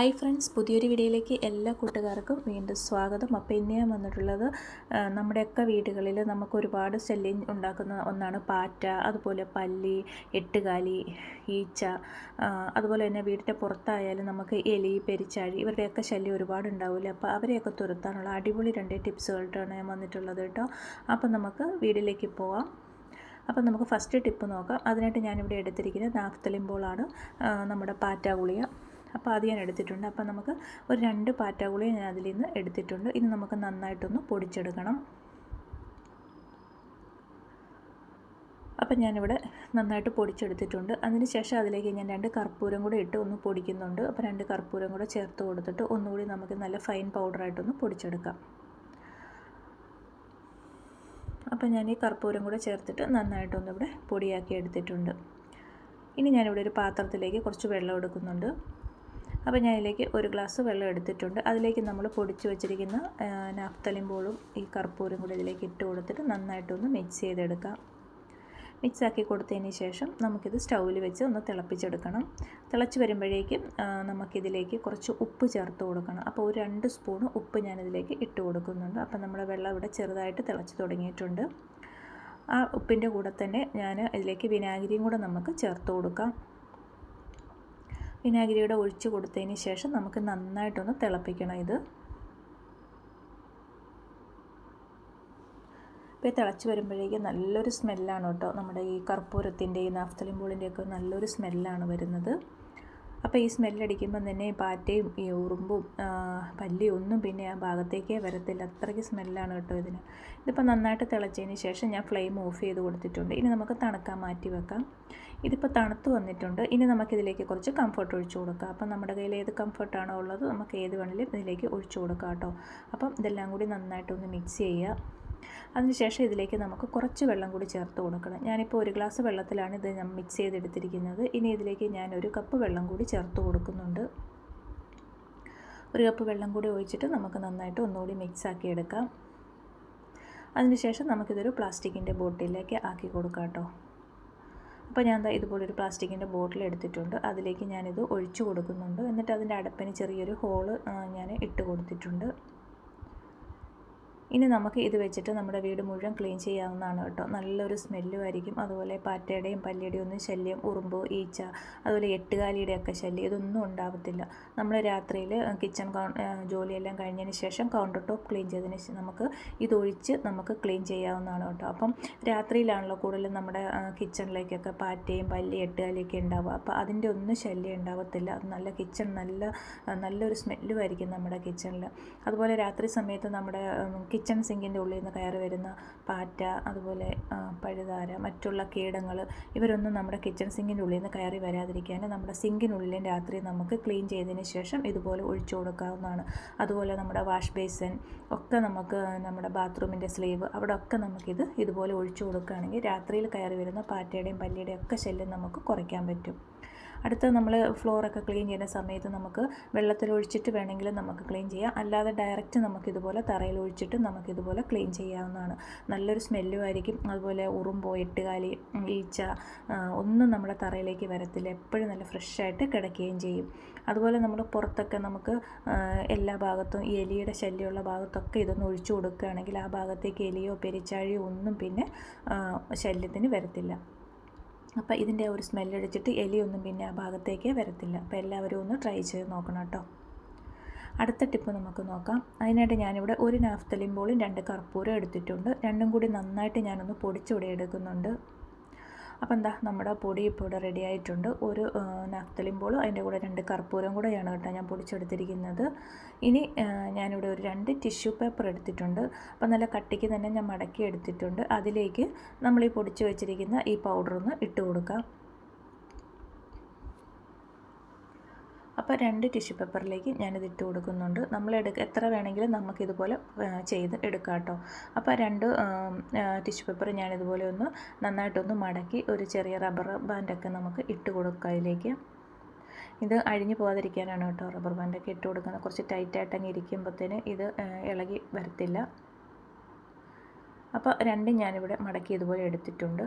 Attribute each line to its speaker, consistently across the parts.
Speaker 1: Hi friends, പുതിയൊരു വീഡിയോയിലേക്ക് എല്ലാ കൂട്ടുകാർക്കും വീണ്ടും സ്വാഗതം. അപ്പോൾ ഇന്ന് ഞാൻ വന്നിട്ടുള്ളത് നമ്മുടെയൊക്കെ വീടുകളിൽ നമുക്ക് ഒരുപാട് ശല്യം ഉണ്ടാക്കുന്ന ഒന്നാണ് പാറ്റ, അതുപോലെ പല്ലി, എട്ടുകാലി, ഈച്ച, അതുപോലെ തന്നെ വീടിൻ്റെ പുറത്തായാലും നമുക്ക് എലി, പെരിച്ചാഴി ഇവരുടെയൊക്കെ ശല്യം ഒരുപാട് ഉണ്ടാവില്ല. അപ്പോൾ അവരെയൊക്കെ തുരത്താനുള്ള അടിപൊളി 2 ടിപ്സുകളായിട്ടാണ് ഞാൻ വന്നിട്ടുള്ളത് കേട്ടോ. അപ്പോൾ നമുക്ക് വീഡിയോയിലേക്ക് പോവാം. അപ്പോൾ നമുക്ക് ഫസ്റ്റ് ടിപ്പ് നോക്കാം. അതിനായിട്ട് ഞാനിവിടെ എടുത്തിരിക്കുന്നത് നാഫ്തലിൻ ബോളാണ്, നമ്മുടെ പാറ്റ ഗുളിക. അപ്പോൾ അത് ഞാൻ എടുത്തിട്ടുണ്ട്. അപ്പോൾ നമുക്ക് ഒരു 2 പാറ്റ ഗുളിക ഞാൻ അതിൽ നിന്ന് എടുത്തിട്ടുണ്ട്. ഇനി നമുക്ക് നന്നായിട്ടൊന്ന് പൊടിച്ചെടുക്കണം. അപ്പം ഞാനിവിടെ നന്നായിട്ട് പൊടിച്ചെടുത്തിട്ടുണ്ട്. അതിന് ശേഷം അതിലേക്ക് ഞാൻ 2 കർപ്പൂരം കൂടെ ഇട്ട് ഒന്ന് പൊടിക്കുന്നുണ്ട്. അപ്പോൾ 2 കർപ്പൂരം കൂടെ ചേർത്ത് കൊടുത്തിട്ട് ഒന്നുകൂടി നമുക്ക് നല്ല ഫൈൻ പൗഡറായിട്ടൊന്ന് പൊടിച്ചെടുക്കാം. അപ്പോൾ ഞാൻ ഈ കർപ്പൂരം കൂടെ ചേർത്തിട്ട് നന്നായിട്ടൊന്നിവിടെ പൊടിയാക്കി എടുത്തിട്ടുണ്ട്. ഇനി ഞാനിവിടെ ഒരു പാത്രത്തിലേക്ക് കുറച്ച് വെള്ളം എടുക്കുന്നുണ്ട്. അപ്പോൾ ഞാൻ ഇതിലേക്ക് 1 ഗ്ലാസ് വെള്ളം എടുത്തിട്ടുണ്ട്. അതിലേക്ക് നമ്മൾ പൊടിച്ച് വെച്ചിരിക്കുന്ന നാഫ്തലിൻ ബോളും ഈ കർപ്പൂരം കൂടി ഇതിലേക്ക് ഇട്ട് കൊടുത്തിട്ട് നന്നായിട്ടൊന്ന് മിക്സ് ചെയ്തെടുക്കാം. മിക്സാക്കി കൊടുത്തതിന് ശേഷം നമുക്കിത് സ്റ്റൗവിൽ വെച്ച് ഒന്ന് തിളപ്പിച്ചെടുക്കണം. തിളച്ച് വരുമ്പോഴേക്കും നമുക്കിതിലേക്ക് കുറച്ച് ഉപ്പ് ചേർത്ത് കൊടുക്കണം. അപ്പോൾ ഒരു 2 സ്പൂൺ ഉപ്പ് ഞാനിതിലേക്ക് ഇട്ട് കൊടുക്കുന്നുണ്ട്. അപ്പോൾ നമ്മുടെ വെള്ളം ഇവിടെ ചെറുതായിട്ട് തിളച്ച് തുടങ്ങിയിട്ടുണ്ട്. ആ ഉപ്പിൻ്റെ കൂടെ തന്നെ ഞാൻ ഇതിലേക്ക് വിനാഗിരിയും കൂടെ നമുക്ക് ചേർത്ത് കൊടുക്കാം. വിനാഗിരിയുടെ ഒഴിച്ച് കൊടുത്തതിന് ശേഷം നമുക്ക് നന്നായിട്ടൊന്ന് തിളപ്പിക്കണം. ഇത് ഇപ്പോൾ തിളച്ച് വരുമ്പോഴേക്കും നല്ലൊരു സ്മെല്ലാണ് കേട്ടോ. നമ്മുടെ ഈ കർപ്പൂരത്തിൻ്റെയും നാഫ്തലിൻ ബോളിൻ്റെയൊക്കെ നല്ലൊരു സ്മെല്ലാണ് വരുന്നത്. അപ്പോൾ ഈ സ്മെല്ലടിക്കുമ്പം തന്നെ പാറ്റയും ഈ ഉറുമ്പും പല്ലിയും ഒന്നും പിന്നെ ആ ഭാഗത്തേക്കേ വരത്തില്ല. അത്രയ്ക്ക് സ്മെല്ലാണ് കേട്ടോ ഇതിന്. ഇതിപ്പോൾ നന്നായിട്ട് തിളച്ചതിന് ശേഷം ഞാൻ ഫ്ലെയിം ഓഫ് ചെയ്ത് കൊടുത്തിട്ടുണ്ട്. ഇനി നമുക്ക് തണുക്കാൻ മാറ്റി വെക്കാം. ഇതിപ്പോൾ തണുത്ത് വന്നിട്ടുണ്ട്. ഇനി നമുക്കിതിലേക്ക് കുറച്ച് കംഫർട്ട് ഒഴിച്ചു കൊടുക്കാം. അപ്പം നമ്മുടെ കയ്യിൽ ഏത് കംഫർട്ടാണോ ഉള്ളത് നമുക്ക് ഏത് വേണമെങ്കിലും ഇതിലേക്ക് ഒഴിച്ചു കൊടുക്കാം കേട്ടോ. അപ്പം ഇതെല്ലാം കൂടി നന്നായിട്ടൊന്ന് മിക്സ് ചെയ്യുക. അതിനുശേഷം ഇതിലേക്ക് നമുക്ക് കുറച്ച് വെള്ളം കൂടി ചേർത്ത് കൊടുക്കണം. ഞാനിപ്പോൾ 1 ഗ്ലാസ് വെള്ളത്തിലാണ് ഇത് ഞാൻ മിക്സ് ചെയ്തെടുത്തിരിക്കുന്നത്. ഇനി ഇതിലേക്ക് ഞാൻ 1 കപ്പ് വെള്ളം കൂടി ചേർത്ത് കൊടുക്കുന്നുണ്ട്. 1 കപ്പ് വെള്ളം കൂടി ഒഴിച്ചിട്ട് നമുക്ക് നന്നായിട്ട് ഒന്നുകൂടി മിക്സാക്കി എടുക്കാം. അതിനുശേഷം നമുക്കിതൊരു പ്ലാസ്റ്റിക്കിൻ്റെ ബോട്ടിലേക്ക് ആക്കി കൊടുക്കാം കേട്ടോ. അപ്പോൾ ഞാൻ ഇതുപോലൊരു പ്ലാസ്റ്റിക്കിൻ്റെ ബോട്ടിൽ എടുത്തിട്ടുണ്ട്. അതിലേക്ക് ഞാനിത് ഒഴിച്ചു കൊടുക്കുന്നുണ്ട്. എന്നിട്ട് അതിൻ്റെ അടപ്പിന് ചെറിയൊരു ഹോള് ഞാൻ ഇട്ട് കൊടുത്തിട്ടുണ്ട്. ഇനി നമുക്ക് ഇത് വെച്ചിട്ട് നമ്മുടെ വീട് മുഴുവൻ ക്ലീൻ ചെയ്യാവുന്നതാണ് കേട്ടോ. നല്ലൊരു സ്മെല്ലും ആയിരിക്കും. അതുപോലെ പാറ്റയുടെയും പല്ലിയുടെയും ഒന്നും ശല്യം, ഉറുമ്പ്, ഈച്ച, അതുപോലെ എട്ടുകാലിയുടെയൊക്കെ ശല്യം ഇതൊന്നും ഉണ്ടാവത്തില്ല. നമ്മൾ രാത്രിയിൽ കിച്ചൺ ജോലിയെല്ലാം കഴിഞ്ഞതിന് ശേഷം കൗണ്ടർ ടോപ്പ് ക്ലീൻ ചെയ്തതിന് ശേഷം നമുക്ക് ഇതൊഴിച്ച് നമുക്ക് ക്ലീൻ ചെയ്യാവുന്നതാണ് കേട്ടോ. അപ്പം രാത്രിയിലാണല്ലോ കൂടുതലും നമ്മുടെ കിച്ചണിലേക്കൊക്കെ പാറ്റയും പല്ലി എട്ടുകാലിയൊക്കെ ഉണ്ടാവുക. അപ്പോൾ അതിൻ്റെ ഒന്നും ശല്യം ഉണ്ടാവത്തില്ല. നല്ല കിച്ചൺ നല്ലൊരു സ്മെല്ലും ആയിരിക്കും നമ്മുടെ കിച്ചണിൽ. അതുപോലെ രാത്രി സമയത്ത് നമ്മുടെ കിച്ചൺ സിങ്കിൻ്റെ ഉള്ളിൽ നിന്ന് കയറി വരുന്ന പാറ്റ, അതുപോലെ പഴുതാര, മറ്റുള്ള കീടങ്ങൾ ഇവരൊന്നും നമ്മുടെ കിച്ചൺ സിങ്കിൻ്റെ ഉള്ളിൽ നിന്ന് കയറി വരാതിരിക്കാൻ നമ്മുടെ സിങ്കിനുള്ളിലും രാത്രി നമുക്ക് ക്ലീൻ ചെയ്തതിന് ശേഷം ഇതുപോലെ ഒഴിച്ചു കൊടുക്കാവുന്നതാണ്. അതുപോലെ നമ്മുടെ വാഷ് ബേസിൻ ഒക്കെ നമുക്ക് നമ്മുടെ ബാത്റൂമിൻ്റെ സ്ലീവ് അവിടെ ഒക്കെ നമുക്കിത് ഇതുപോലെ ഒഴിച്ചു കൊടുക്കുകയാണെങ്കിൽ രാത്രിയിൽ കയറി വരുന്ന പാറ്റയുടെയും പല്ലിയുടെയും ഒക്കെ ശല്യം നമുക്ക് കുറയ്ക്കാൻ പറ്റും. അടുത്ത നമ്മൾ ഫ്ലോറൊക്കെ ക്ലീൻ ചെയ്യുന്ന സമയത്ത് നമുക്ക് വെള്ളത്തിൽ ഒഴിച്ചിട്ട് വേണമെങ്കിൽ നമുക്ക് ക്ലീൻ ചെയ്യാം. അല്ലാതെ ഡയറക്റ്റ് നമുക്കിതുപോലെ തറയിൽ ഒഴിച്ചിട്ട് നമുക്കിതുപോലെ ക്ലീൻ ചെയ്യാവുന്നതാണ്. നല്ലൊരു സ്മെല്ലും ആയിരിക്കും. അതുപോലെ ഉറുമ്പോ, എട്ടുകാലി, ഈച്ച ഒന്നും നമ്മുടെ തറയിലേക്ക് വരത്തില്ല. എപ്പോഴും നല്ല ഫ്രഷായിട്ട് കിടക്കുകയും ചെയ്യും. അതുപോലെ നമ്മൾ പുറത്തൊക്കെ നമുക്ക് എല്ലാ ഭാഗത്തും ഈ എലിയുടെ ശല്യമുള്ള ഭാഗത്തൊക്കെ ഇതൊന്ന് ഒഴിച്ചു കൊടുക്കുകയാണെങ്കിൽ ആ ഭാഗത്തേക്ക് എലിയോ പെരിച്ചാഴിയോ ഒന്നും പിന്നെ ശല്യത്തിന് വരത്തില്ല. അപ്പോൾ ഇതിൻ്റെ ഒരു സ്മെല്ലടിച്ചിട്ട് എലിയൊന്നും പിന്നെ ആ ഭാഗത്തേക്ക് വരത്തില്ല. അപ്പോൾ എല്ലാവരും ഒന്ന് ട്രൈ ചെയ്ത് നോക്കണം കേട്ടോ. അടുത്ത ടിപ്പ് നമുക്ക് നോക്കാം. അതിനായിട്ട് ഞാനിവിടെ 1 നാഫ്തലിൻ ബോളും 2 കർപ്പൂരം എടുത്തിട്ടുണ്ട്. രണ്ടും കൂടി നന്നായിട്ട് ഞാനൊന്ന് പൊടിച്ചുകൂടി എടുക്കുന്നുണ്ട്. അപ്പോൾ നമ്മുടെ പൊടി ഇപ്പോൾ ഇവിടെ റെഡി ആയിട്ടുണ്ട്. 1 നാഫ്തലിൻ ബോൾ, അതിൻ്റെ കൂടെ 2 കർപ്പൂരം കൂടെയാണ് കേട്ടോ ഞാൻ പൊടിച്ചെടുത്തിരിക്കുന്നത്. ഇനി ഞാനിവിടെ ഒരു 2 ടിഷ്യൂ പേപ്പർ എടുത്തിട്ടുണ്ട്. അപ്പോൾ നല്ല കട്ടിക്ക് തന്നെ ഞാൻ മടക്കി എടുത്തിട്ടുണ്ട്. അതിലേക്ക് നമ്മൾ ഈ പൊടിച്ച് വെച്ചിരിക്കുന്ന ഈ പൗഡറൊന്ന് ഇട്ട് കൊടുക്കാം. അപ്പോൾ 2 ടിഷ്യൂ പേപ്പറിലേക്ക് ഞാനിത് ഇട്ട് കൊടുക്കുന്നുണ്ട്. നമ്മൾ എത്ര വേണമെങ്കിലും നമുക്കിതുപോലെ ചെയ്ത് എടുക്കാം കേട്ടോ. അപ്പോൾ 2 ടിഷ്യൂ പേപ്പർ ഞാനിതുപോലെ ഒന്ന് നന്നായിട്ടൊന്ന് മടക്കി ഒരു ചെറിയ റബ്ബർ ബാൻഡൊക്കെ നമുക്ക് ഇട്ട് കൊടുക്കാം അതിലേക്ക്. ഇത് അഴിഞ്ഞു പോകാതിരിക്കാനാണ് കേട്ടോ റബ്ബർ ബാൻഡൊക്കെ ഇട്ട് കൊടുക്കുന്നത്. കുറച്ച് ടൈറ്റായിട്ടങ്ങ് ഇരിക്കുമ്പോഴത്തേന് ഇത് ഇളകി വരത്തില്ല. അപ്പോൾ രണ്ടും ഞാനിവിടെ മടക്കി ഇതുപോലെ എടുത്തിട്ടുണ്ട്.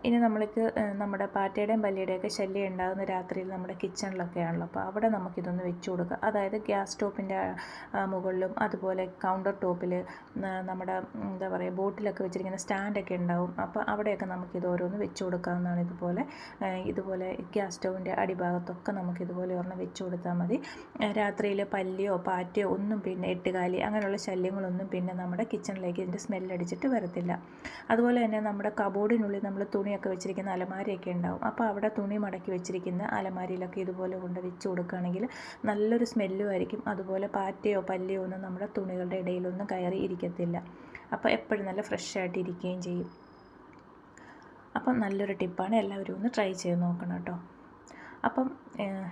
Speaker 1: ഇനി നമ്മൾക്ക് നമ്മുടെ പാറ്റയുടെയും പല്ലിയുടെയൊക്കെ ശല്യം ഉണ്ടാകുന്ന രാത്രിയിൽ നമ്മുടെ കിച്ചണിലൊക്കെ ആണല്ലോ, അപ്പോൾ അവിടെ നമുക്കിതൊന്ന് വെച്ച് കൊടുക്കുക. അതായത് ഗ്യാസ് സ്റ്റോപ്പിൻ്റെ മുകളിലും അതുപോലെ കൗണ്ടർ ടോപ്പിൽ നമ്മുടെ എന്താ പറയുക ബോട്ടിലൊക്കെ വെച്ചിരിക്കുന്ന സ്റ്റാൻഡൊക്കെ ഉണ്ടാവും. അപ്പോൾ അവിടെയൊക്കെ നമുക്കിത് ഓരോന്ന് വെച്ച് കൊടുക്കാവുന്നതാണ്. ഇതുപോലെ ഗ്യാസ് സ്റ്റോവിൻ്റെ അടിഭാഗത്തൊക്കെ നമുക്കിതുപോലെ ഒരെണ്ണം വെച്ച് കൊടുത്താൽ മതി. രാത്രിയിൽ പല്ലിയോ പാറ്റയോ ഒന്നും പിന്നെ എട്ടുകാലി അങ്ങനെയുള്ള ശല്യങ്ങളൊന്നും പിന്നെ നമ്മുടെ കിച്ചണിലേക്ക് ഇതിൻ്റെ സ്മെല്ലടിച്ചിട്ട് വരത്തില്ല. അതുപോലെ തന്നെ നമ്മുടെ കബോർഡിനുള്ളിൽ നമ്മൾ തുണിയൊക്കെ വെച്ചിരിക്കുന്ന അലമാരയൊക്കെ ഉണ്ടാവും. അപ്പോൾ അവിടെ തുണി മടക്കി വെച്ചിരിക്കുന്ന അലമാരയിലൊക്കെ ഇതുപോലെ കൊണ്ട് വെച്ച് കൊടുക്കുകയാണെങ്കിൽ നല്ലൊരു സ്മെല്ലും ആയിരിക്കും. അതുപോലെ പാറ്റയോ പല്ലിയോ ഒന്നും നമ്മുടെ തുണികളുടെ ഇടയിലൊന്നും കയറി ഇരിക്കത്തില്ല. അപ്പോൾ എപ്പോഴും നല്ല ഫ്രഷ് ആയിട്ട് ഇരിക്കുകയും ചെയ്യും. അപ്പം നല്ലൊരു ടിപ്പാണ്, എല്ലാവരും ഒന്ന് ട്രൈ ചെയ്ത് നോക്കണം കേട്ടോ. അപ്പം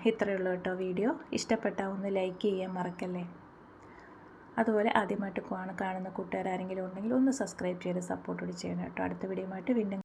Speaker 1: ഇത്രയേ ഉള്ളൂ കേട്ടോ വീഡിയോ. ഇഷ്ടപ്പെട്ടാൽ ഒന്ന് ലൈക്ക് ചെയ്യാൻ മറക്കല്ലേ. അതുപോലെ ആദ്യമായിട്ട് കാണുന്ന കൂട്ടുകാർ ആരെങ്കിലും ഉണ്ടെങ്കിൽ ഒന്ന് സബ്സ്ക്രൈബ് ചെയ്ത് സപ്പോർട്ട് കൂടി ചെയ്യണം കേട്ടോ. അടുത്ത വീഡിയോ ആയിട്ട് വീണ്ടും